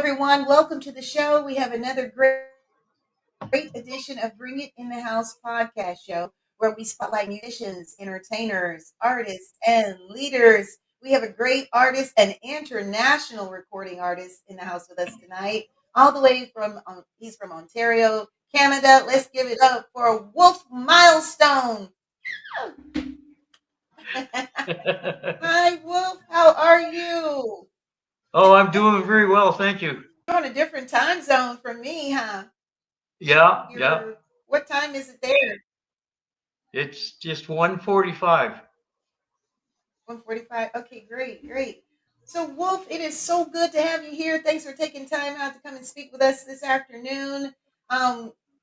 everyone. Welcome to the show. We have another great edition of Bring It in the House podcast show where we spotlight musicians, entertainers, artists, and leaders. We have a great artist, an international recording artist in the house with us tonight, all the way from, he's from Ontario, Canada. Let's give it up for Wolf Milestone. Hi, Wolf. How are you? Oh, I'm doing very well, thank you. You're on a different time zone from me, huh? Yeah, yeah. What time is it there? It's just 1:45. 1:45. Okay, great, great. So, Wolf, it is so good to have you here. Thanks for taking time out to come and speak with us this afternoon.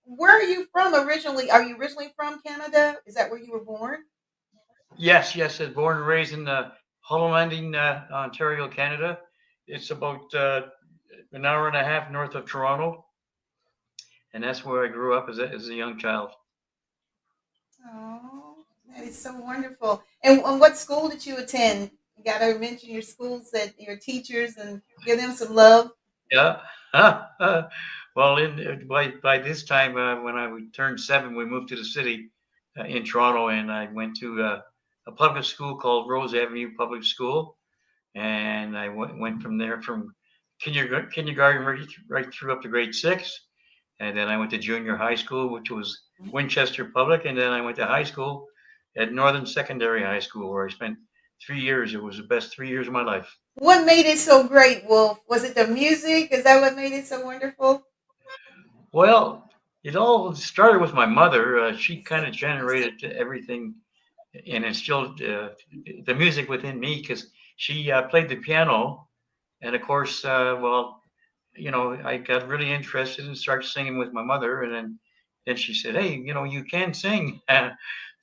Where are you from originally? Are you originally from Canada? Is that where you were born? Yes, yes. I was born and raised in Hollow Landing, Ontario, Canada. It's about an hour and a half north of Toronto, and that's where I grew up as a young child. Oh, that is so wonderful. And what school did you attend? You got to mention your schools, that your teachers, and give them some love. Yeah. Well, by this time, when I turned 7, we moved to the city in Toronto, and I went to a public school called Rose Avenue Public School, and I went from there from kindergarten right through up to grade 6, and then I went to junior high school, which was Winchester Public, and then I went to high school at Northern Secondary High School, where I spent 3 years. It was the best 3 years of my life. What made it so great, Wolf? Was it the music? Is that what made it so wonderful? Well, it all started with my mother. She It's kind the of music. generated everything and instilled the music within me because she played the piano, and of course, I got really interested and started singing with my mother, and then she said, "Hey, you can sing,"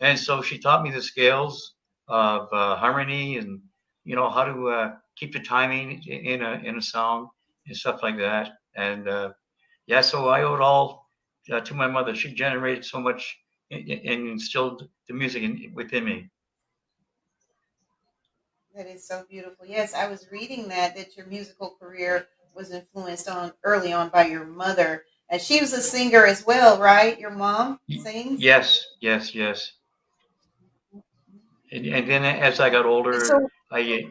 and so she taught me the scales of harmony and how to keep the timing in a song and stuff like that. And yeah, so I owe it all to my mother. She generated so much and instilled the music within me. That is so beautiful. Yes, I was reading that your musical career was influenced on early on by your mother. And she was a singer as well, right? Your mom sings? Yes, yes, yes. And then as I got older, So I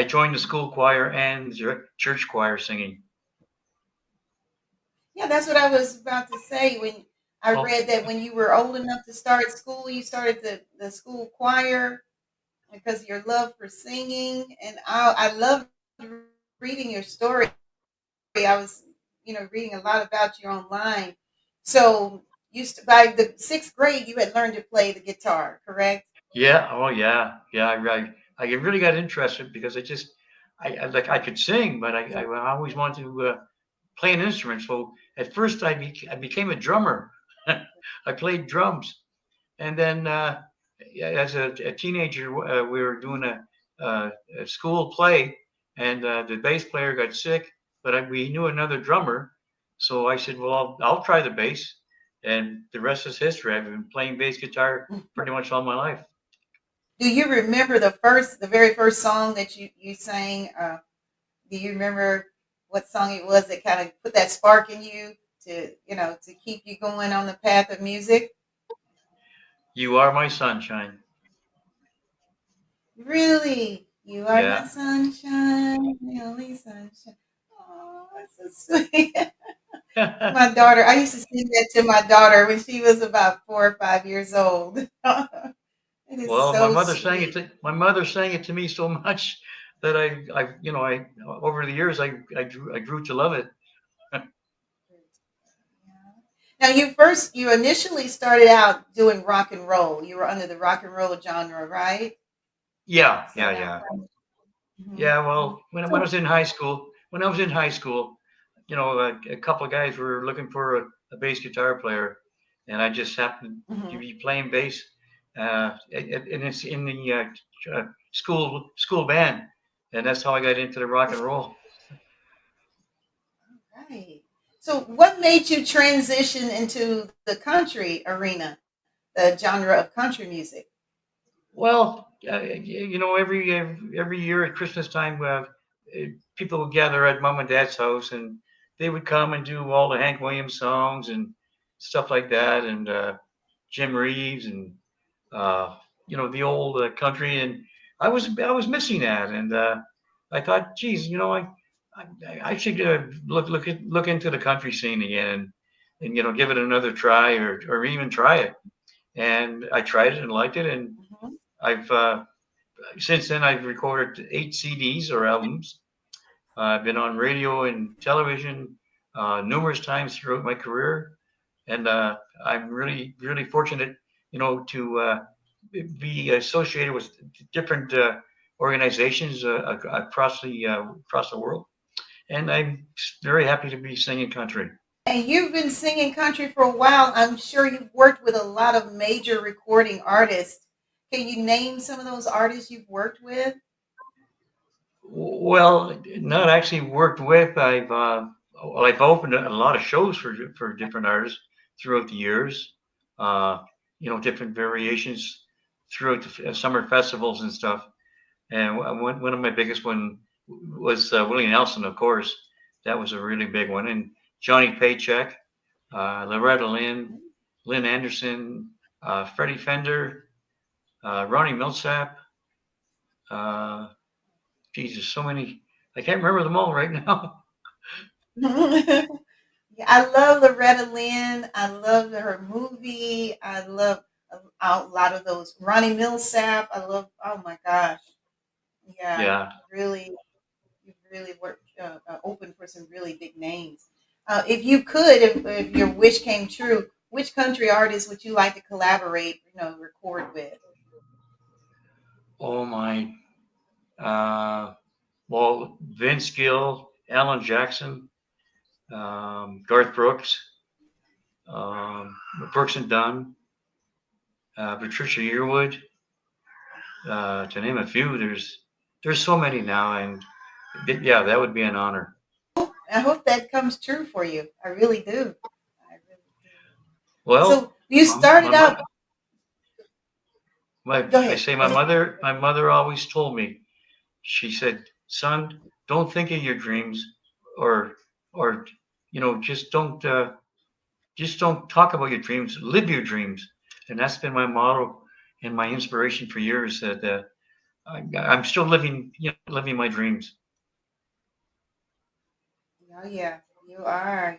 joined the school choir and the church choir singing. yeah, that's what I was about to say. When I Oh, read that when you were old enough to start school, you started the school choir because of your love for singing. And I loved reading your story. I was, reading a lot about you online. So by the sixth grade, you had learned to play the guitar, correct? yeah. Oh, yeah. Yeah. I really got interested because I could sing, but I always wanted to play an instrument. So at first I became a drummer. I played drums. And then yeah, as a teenager, we were doing a school play, and the bass player got sick, but we knew another drummer. So I said, well, I'll try the bass. And the rest is history. I've been playing bass guitar pretty much all my life. Do you remember the very first song that you sang? Do you remember what song it was that kind of put that spark in you to keep you going on the path of music? You are my sunshine. Really, you are my Yeah. sunshine, the only sunshine. Oh, that's so sweet. My daughter, I used to sing that to my daughter when she was about 4 or 5 years old. It is Well, so sweet. my mother sang it to me so much that I over the years I grew to love it. Now, you initially started out doing rock and roll. You were under the rock and roll genre, right? Yeah, yeah, Start out yeah. from. Mhm, Yeah, mhm. well, when I was in high school, a couple of guys were looking for a bass guitar player, and I just happened to Mhm. be playing bass, and it's in the school band, and that's how I got into the rock and roll. Right. So, what made you transition into the country arena, the genre of country music? Well, every year at Christmas time, people would gather at mom and dad's house, and they would come and do all the Hank Williams songs and stuff like that, and Jim Reeves and the old country, and I was missing that, and I thought, geez, I should look into the country scene again, and give it another try, or even try it. And I tried it and liked it, and Mhm. I've since then I've recorded 8 CDs or albums. I've been on radio and television numerous times throughout my career, and I'm really, really fortunate, to be associated with different organizations across the world, and I'm very happy to be singing country. And you've been singing country for a while. I'm sure you've worked with a lot of major recording artists. Can you name some of those artists you've worked with? Well, not actually worked with. I've opened a lot of shows for different artists throughout the years. Different variations throughout the summer festivals and stuff. And one of my biggest one was Willie Nelson, of course. That was a really big one. And Johnny Paycheck, Loretta Lynn, Lynn Anderson, Freddie Fender, Ronnie Millsap. Uh, Jesus, so many. I can't remember them all right now. Yeah, I love Loretta Lynn. I love her movie. I love a lot of those. Ronnie Millsap. I love. Oh my gosh. Yeah, Yeah. you've really worked open for some really big names. If you could, if your wish came true, which country artist would you like to collaborate? Record with. Oh my. Uh, well, Vince Gill, Alan Jackson, Garth Brooks, um, Brooks and Dunn, Patricia Yearwood, to name a few. There's so many now, and yeah, that would be an honor. I hope that comes true for you. I really do. I really do. Well, So you my started out. mother, my Go I ahead. say Go my ahead. mother, my mother always told me. She said, "Son, don't think of your dreams, or or just don't talk about your dreams. Live your dreams." And that's been my motto and my inspiration for years. That I'm still living my dreams. Oh yeah, you are.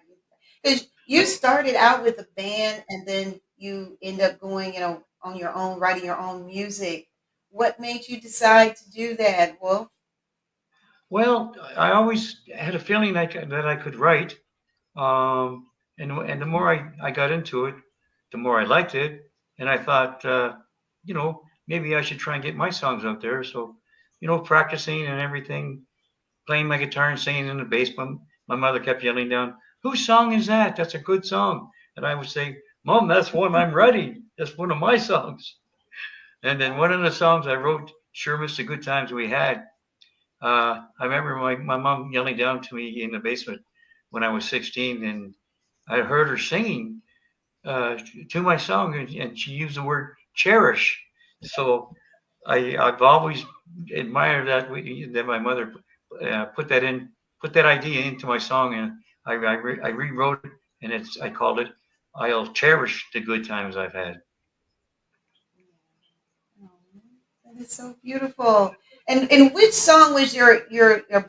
Because you started out with a band and then you end up going, on your own, writing your own music. What made you decide to do that? Well, Well, I always had a feeling that I could write, and the more I got into it, the more I liked it, and I thought, maybe I should try and get my songs out there. So, practicing and everything, playing my guitar and singing in the basement. My mother kept yelling down, "Whose song is that? That's a good song." And I would say, "Mom, that's one I'm writing. That's one of my songs." And then one of the songs I wrote, "Sure Miss the Good Times We Had." I remember my mom yelling down to me in the basement when I was 16, and I heard her singing to my song, and she used the word cherish. So I've always admired that my mother put that idea into my song, and I rewrote it, and I called it "I'll Cherish the Good Times I've Had." oh, that is so beautiful. And which song was your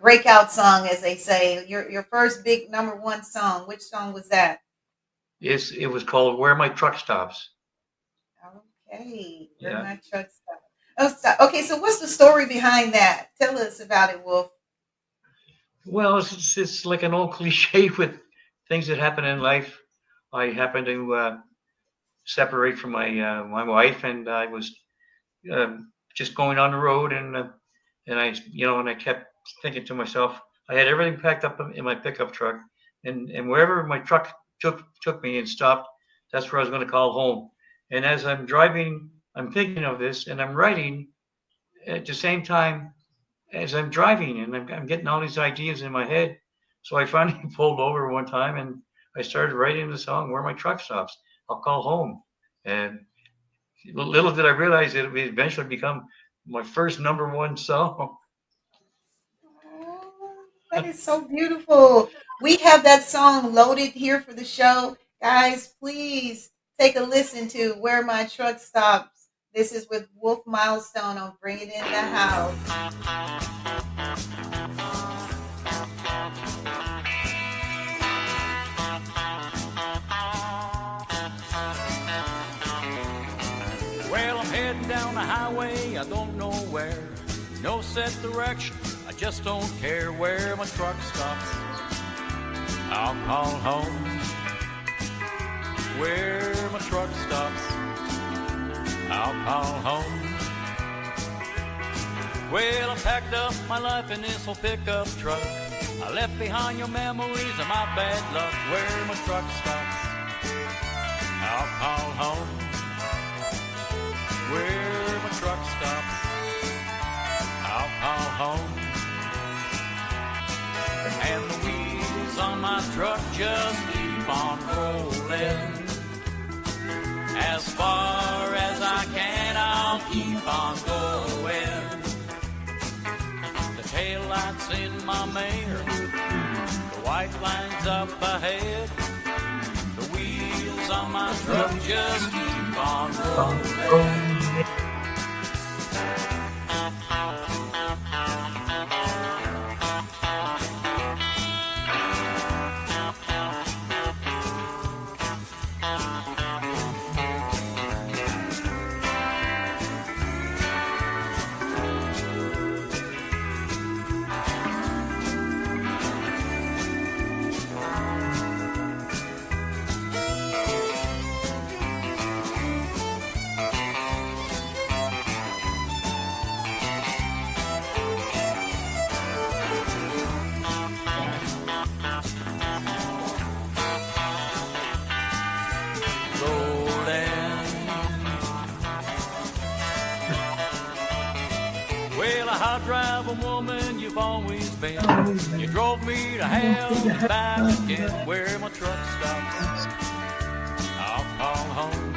breakout song, as they say, your first big number one song? Which song was that? It was called "Where My Truck Stops." Okay, where Yeah. my truck stop. Oh, stop. Okay, so what's the story behind that? Tell us about it, Wolf. Well, it's like an old cliche with things that happen in life. I happened to separate from my wife, and I was just going on the road, and I kept thinking to myself, I had everything packed up in my pickup truck, and wherever my truck took me and stopped, that's where I was going to call home. And as I'm driving, I'm thinking of this, and I'm writing at the same time as I'm driving, and I'm getting all these ideas in my head. So I finally pulled over one time, and I started writing the song "Where My Truck Stops." I'll call home, and little did I realize it would eventually become my first number one song. Oh, That is so beautiful. We have that song loaded here for the show. Guys, please take a listen to Where My Truck Stops. This is with Wolf Milestone on Bring It in the House. Well, I'm heading down the highway, I don't know where. No set direction, I just don't care where my truck stops. I'll call home. Where my truck stops, I'll call home. Well, I packed up my life in this old pickup truck. I left behind your memories of my bad luck. Where my truck stops, I'll call home. Where my truck stops, I'll call home. And the wheels on my truck just keep on rolling. As far as I can, I'll keep on going. The taillights in my mare, the white lines up ahead. The wheels on my truck just keep on rolling. I'll drive a woman you've always been. You drove me to hell and back again. Where my truck stops, I'll call home.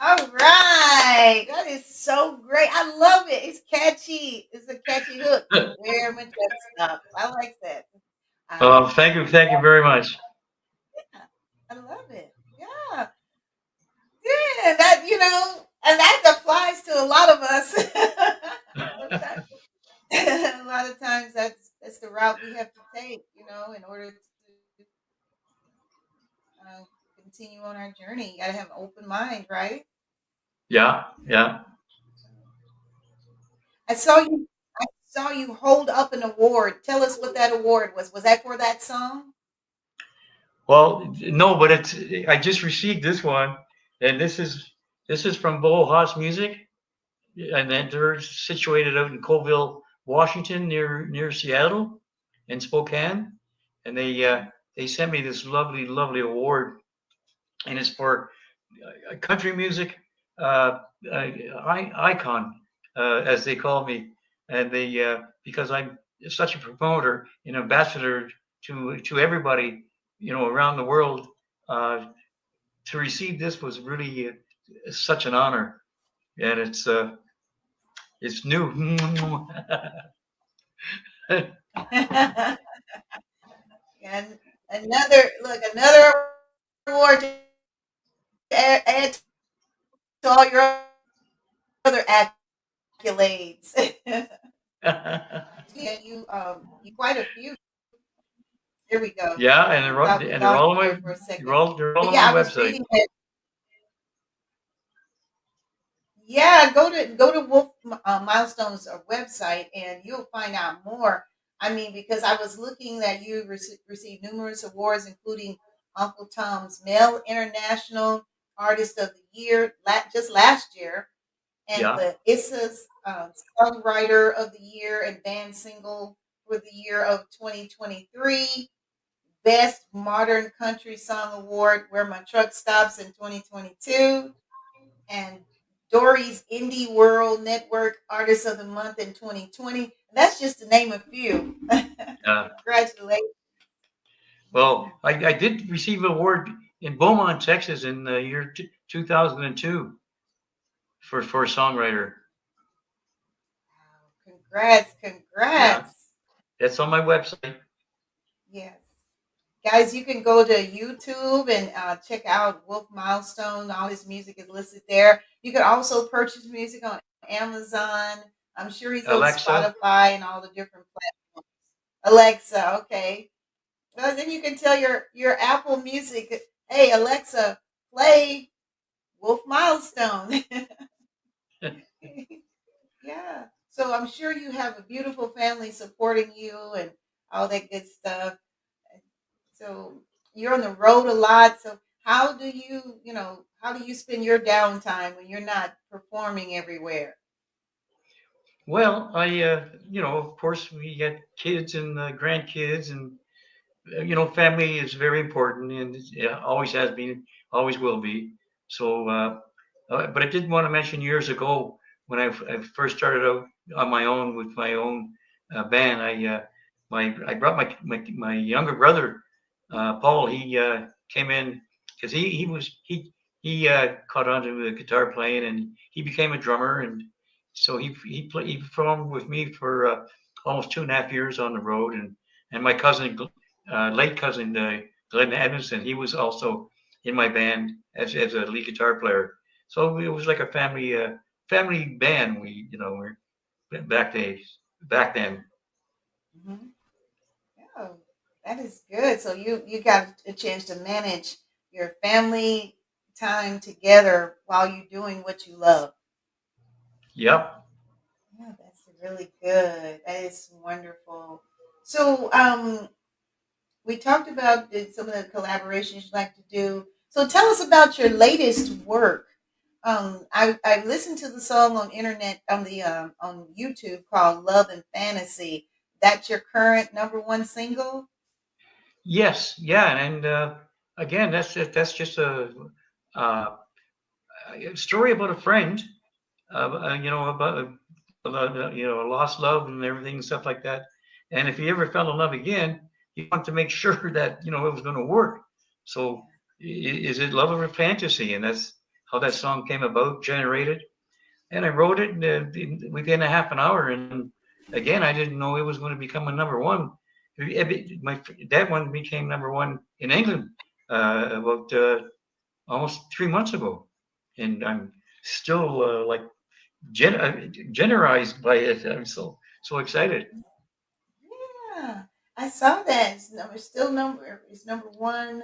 All right. That is so great. I love it. It's catchy. It's a catchy hook. Where my truck stops. I like that. Thank you very much. Yeah, I love it. Yeah. Yeah, that and that applies to a lot of us. Sometimes, a lot of times that's the route we have to take, in order to uh, continue on our journey. You got to have an open mind, right? Yeah, yeah. I saw you. I saw you hold up an award. Tell us what that award was. Was that for that song? Well, no, but I just received this one, and this is from Boho Haas Music, and then they're situated out in Colville, Washington, near Seattle, and Spokane, and they sent me this lovely award, and it's for country music icon, as they call me, and they because I'm such a promoter and ambassador to everybody, around the world. To receive this was really such an honor, and it's new. And another award to add to all your other accolades. Yeah, you quite a few. Here we go. Yeah, and they're all, Dropped and they're off all on there my for a second. they're all But on yeah, my I was website. reading that. Yeah, go to Wolf Milestone's website, and you'll find out more. I mean, because I was looking that you received numerous awards, including Uncle Tom's Male International Artist of the Year just last year, and Yeah. the ISSA's Songwriter of the Year and Band Single for the year of 2023. Best Modern Country Song Award, Where My Truck Stops in 2022, and Dory's Indie World Network Artist of the Month in 2020. That's just to name a few. Congratulations. Well, I did receive an award in Beaumont, Texas, in the year 2002 for a songwriter. Congrats, Yeah, congrats. that's on my website. Yes. Guys, you can go to YouTube and check out Wolf Milestone. All his music is listed there. You can also purchase music on Amazon. I'm sure he's on Alexa, Spotify and all the different platforms. Alexa, okay. Well, then you can tell your Apple Music, hey Alexa, play Wolf Milestone. Yeah. So I'm sure you have a beautiful family supporting you and all that good stuff. So you're on the road a lot. So how do how do you spend your downtime when you're not performing everywhere? well, of course, we get kids and grandkids, and family is very important, and it always has been, always will be. So, but I did want to mention years ago when I first started out on my own with my own band. I brought my younger brother, Paul. He came in because he caught on to the guitar playing, and he became a drummer, and so he performed with me for almost 2.5 years on the road, and my cousin, late cousin, Glenn Edmondson, he was also in my band as a lead guitar player. So it was like a family band. We're back days back then. Hmm. Oh, that is good. So you got a chance to manage your family time together while you're doing what you love. Yep. Yeah, that's really good. That is wonderful. So, we talked about some of the collaborations you like to do. So, tell us about your latest work. I listened to the song on internet on YouTube called "Love and Fantasy." That's your current number one single. Yes. Yeah. And again, that's just uh, a story about a friend. About a lost love and everything and stuff like that. And if you ever fell in love again, you want to make sure that it was going to work. So is it love or fantasy? And that's how that song came about, generated. And I wrote it within a half an hour. And again, I didn't know it was going to become a number one. My that one became number one in England about almost 3 months ago, and I'm still like generized by it. I'm so excited. Yeah, I saw that. It's number one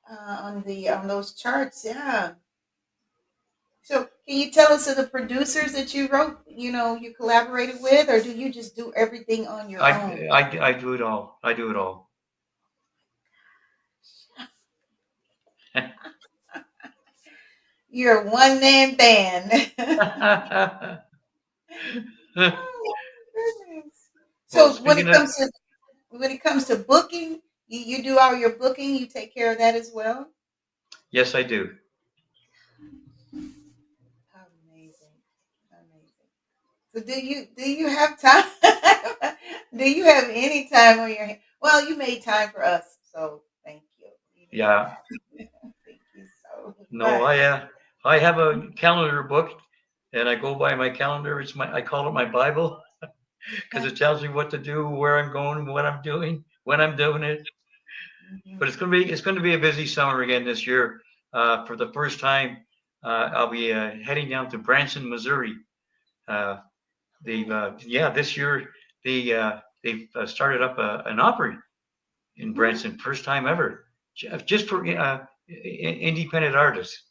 on the on those charts. Yeah. So, can you tell us of the producers that you wrote, you collaborated with, or do you just do everything on your I, own? I do it all. I do it all. You're a one man band. Oh, goodness. Well, So, speaking of, when it comes to booking, you do all your booking. You take care of that as well. yes, I do. Amazing, amazing. So, do you have time? Do you have any time on your hand? Well, you made time for us, so thank you. You did Yeah. that. Thank you so No, much. I have a calendar book, and I go by my calendar. I call it my Bible because it tells me what to do, where I'm going, what I'm doing, when I'm doing it. But Mhm. it's going to be a busy summer again this year. For the first time, I'll be heading down to Branson, Missouri. Uh, yeah, this year they've started up an Opry in Mhm. Branson, first time ever, just for independent artists.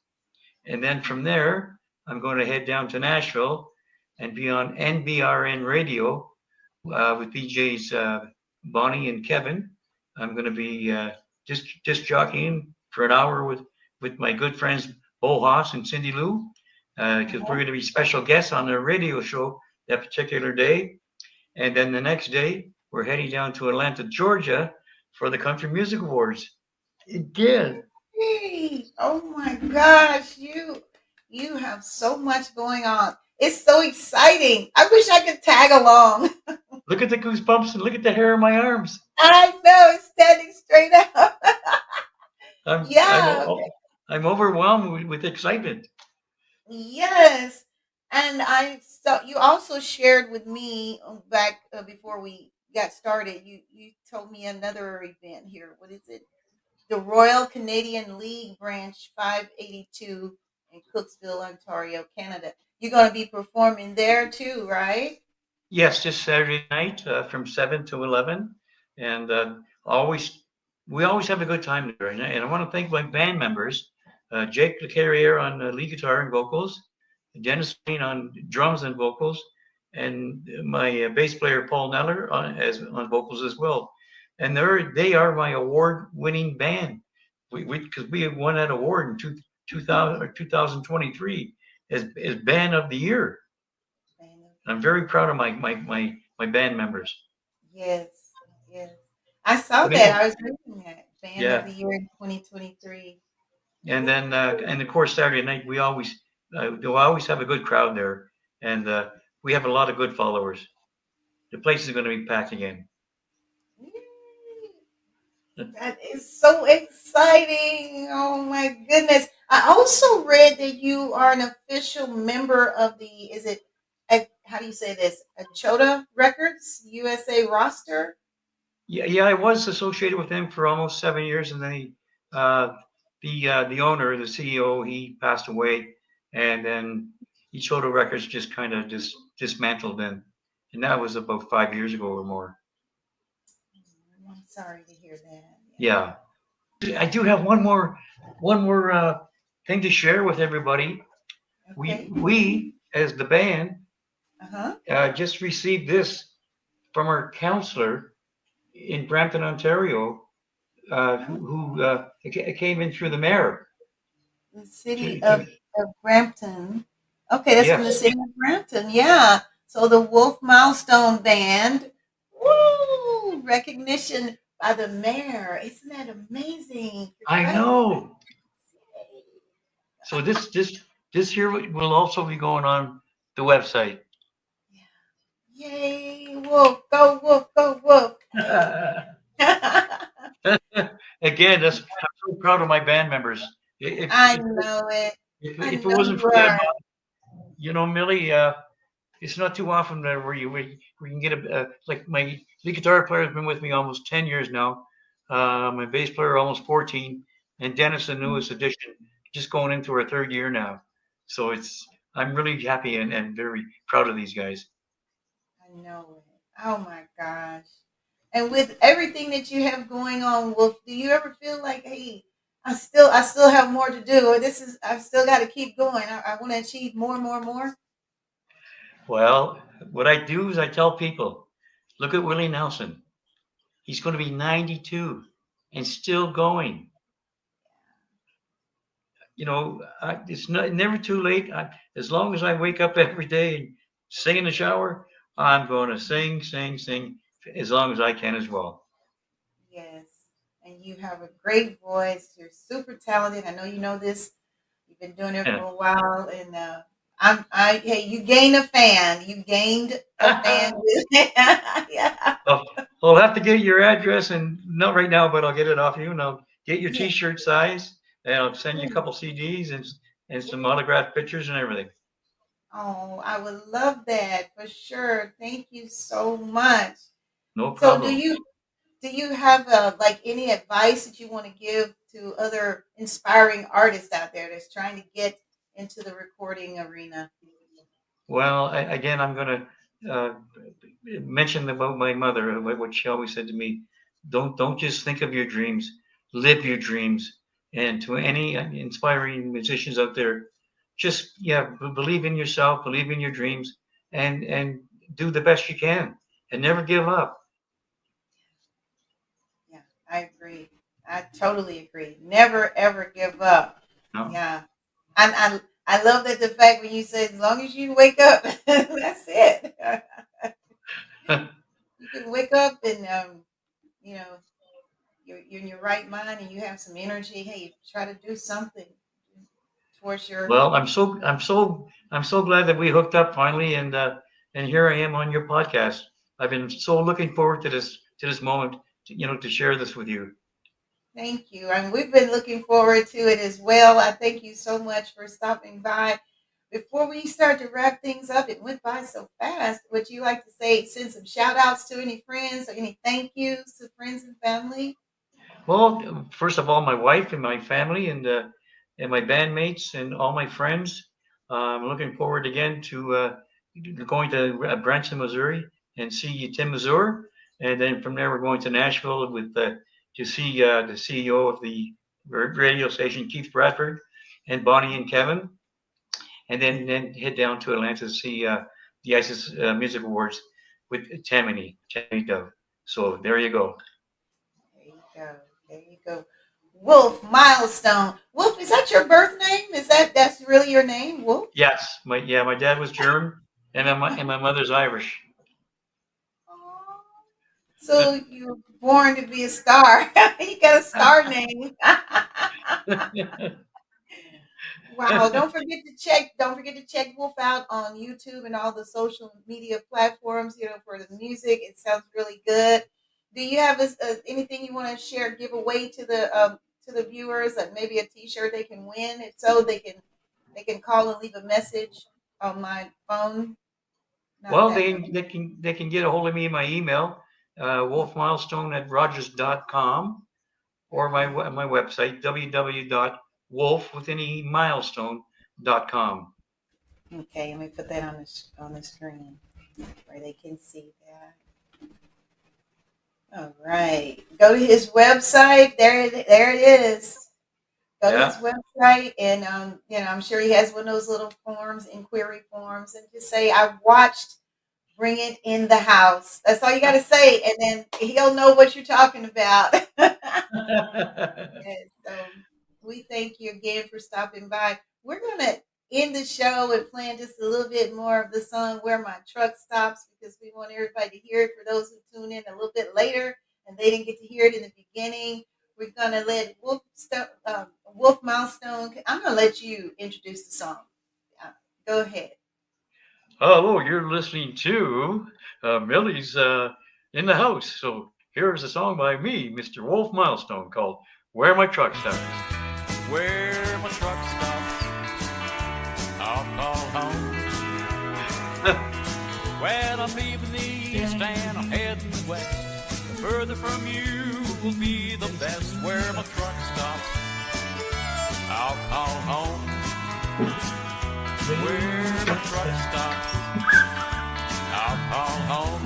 And then from there, I'm going to head down to Nashville and be on NBRN radio with DJs Bonnie and Kevin. I'm going to be just jockeying for an hour with my good friends Bo Haas and Cindy Lou, because we're Uh-huh. going to be special guests on their radio show that particular day. And then the next day, we're heading down to Atlanta, Georgia, for the Country Music Awards. Again. Hey, oh my gosh, you have so much going on. It's so exciting. I wish I could tag along. Look at the goosebumps and look at the hair on my arms. I know it's standing straight up. I'm I'm Yeah. I'm overwhelmed with excitement. Yes. And I saw you also shared with me back before we got started. You told me another event here. What is it? The Royal Canadian League Branch 582 in Cooksville, Ontario, Canada. You're going to be performing there too, right? Yes, just Saturday night from 7 to 11. And always, we always have a good time there. And I want to thank my band members, Jake LeCarriere on lead guitar and vocals, Dennis Green on drums and vocals, and my bass player Paul Neller on vocals as well. And they are my award-winning band. Because we won that award in 2000 or 2023 as band of the year. I'm very proud of my band members. Yes, yes. I saw But anyway, that. I was reading that. Band of yeah, the Year in 2023. and then and of course Saturday night we always have a good crowd there, and we have a lot of good followers. The place is going to be packed again. Yay. That is so exciting. Oh my goodness. I also read that you are an official member of the, is it, how do you say this? Achota Records USA roster? Yeah, yeah, I was associated with them for almost 7 years, and then uh, the owner, the CEO, he passed away, and then Ichoto Records just kind of just dismantled them, and that was about 5 years ago or more. I'm sorry to hear that. Yeah. I do have one more thing to share with everybody. Yeah. We Okay. we as the band Uh-huh. just received this from our counselor in Brampton, Ontario, it came in through the mayor. The city To of Brampton. Okay, that's from the Yes, city of Brampton. Yeah. So the Wolf Milestone Band. Woo! Recognition by the mayor. Isn't that amazing? I Congratulations. know. So this here will also be going on the website. Yeah. Yay, Wolf. Go, Wolf. Go, Wolf. Again, I'm so proud of my band members. If I if, know it. I if it know wasn't you for them, are. Millie, it's not too often that where you can get like my lead guitar player has been with me almost 10 years now. My bass player almost 14, and Dennis, the newest addition, just going into our third year now. So I'm really happy and very proud of these guys. I know it. Oh my gosh. And with everything that you have going on, Wolf, do you ever feel like, hey, I still have more to do, or I've still got to keep going. I want to achieve more and more and more. Well, what I do is I tell people, look at Willie Nelson. He's going to be 92 and still going. It's never too late. As long as I wake up every day and sing in the shower, I'm going to sing, sing, sing as long as I can as well. Yes. And you have a great voice. You're super talented. I know you know this. You've been doing it for Yeah. a while, and hey, you gained a fan. You gained a fan. Yeah. Well, I'll have to get your address, and not right now, but I'll get it off you, and I'll get your Yeah. T-shirt size, and I'll send you a couple CDs and some autographed pictures and everything. Oh, I would love that for sure. Thank you so much. No So, problem. do you have like any advice that you want to give to other inspiring artists out there that's trying to get into the recording arena? Well, again, I'm going to mention about my mother, what she always said to me: don't just think of your dreams, live your dreams. And to any inspiring musicians out there, just believe in yourself, believe in your dreams, and do the best you can, and never give up. Yeah, I agree. I totally agree. Never ever give up. No, Yeah. I love that the fact when you say as long as you wake up, that's it. You can wake up and you know, you're in your right mind and you have some energy. Hey, try to do something towards your. well, I'm so glad that we hooked up finally, and here I am on your podcast. I've been so looking forward to this moment, to share this with you. Thank you. And we've been looking forward to it as well. I thank you so much for stopping by. Before we start to wrap things up, it went by so fast. Would you like to say, send some shout outs to any friends or any thank yous to friends and family? Well, first of all, my wife and my family and my bandmates and all my friends. I'm looking forward again to going to Branson, Missouri, and see Tim Mazur, and then from there we're going to Nashville with to see the CEO of the radio station, Keith Bradford, and Bonnie and Kevin, and then head down to Atlanta to see the ISIS Music Awards with Tammany Dove. So there you go. There you go. There you go. Wolf Milestone. Wolf, is that your birth name? That's really your name, Wolf? Yes, my dad was German, and my mother's Irish. Aw. So you were born to be a star. You got a star name. Wow. Don't forget to check Wolf out on YouTube and all the social media platforms, for the music. It sounds really good. Do you have anything you want to share, give away to the viewers, like maybe a t-shirt they can win? If so, they can call and leave a message on my phone. Not Well, that they can get a hold of me in my email, wolfmilestone@rogers.com, or my website, www.wolf.milestone.com. Okay, let me put that on the screen where they can see that. All right. Go to his website. There it is. Go to his Yeah. website, and I'm sure he has one of those little forms, inquiry forms, and just say, "I watched Bring It in the House." That's all you got to say, and then he'll know what you're talking about. Yes, so we thank you again for stopping by. We're gonna end the show and playing just a little bit more of the song "Where My Truck Stops" because we want everybody to hear it. For those who tune in a little bit later and they didn't get to hear it in the beginning, we're gonna let Wolf Milestone. I'm gonna let you introduce the song. Uh, Go ahead. Hello, you're listening to Millie's in the house. So here's a song by me, Mr. Wolf Milestone, called "Where My Truck Stops." Where my truck stops, I'll call home. When I'm leaving the east and I'm heading west, the further from you will be the best. Where my truck stops, I'll call home. Where my truck stops, I'll call home.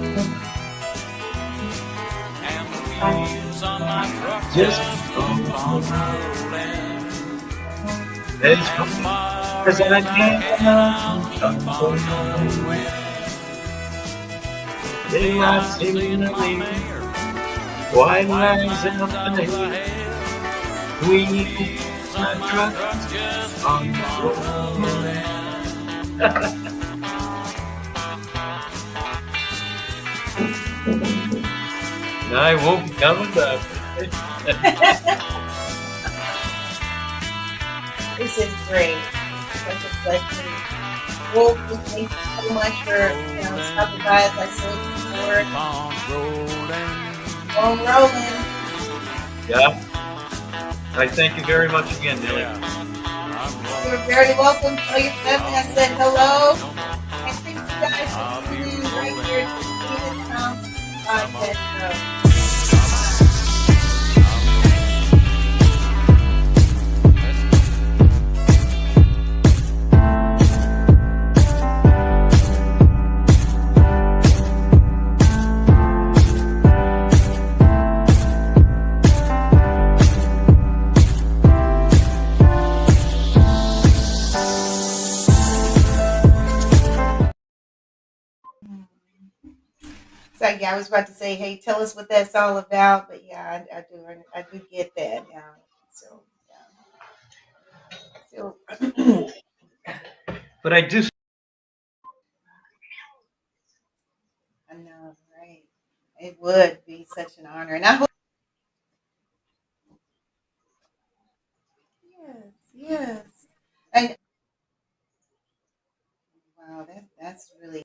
And the wheels on my truck just keep on rolling. As far as I can, I'll keep on going. They are singing my mare, white lines in the ahead. Wheels on my truck just keep on rolling. I won't be coming back. This is great. Such a blessing. Wolf, we thank you so much for stopping by, as I said before. On rolling. Yeah. I thank you very much again, Millie. You're very welcome. Tell your family I said hello. And thank you guys for tuning in right here to the Town Podcast Show. So yeah, I was about to say, hey, tell us what that's all about, but yeah, I do get that. Yeah. So yeah. So But I do. I know, right? It would be such an honor, and I hope. Yes, yes. And wow, that's really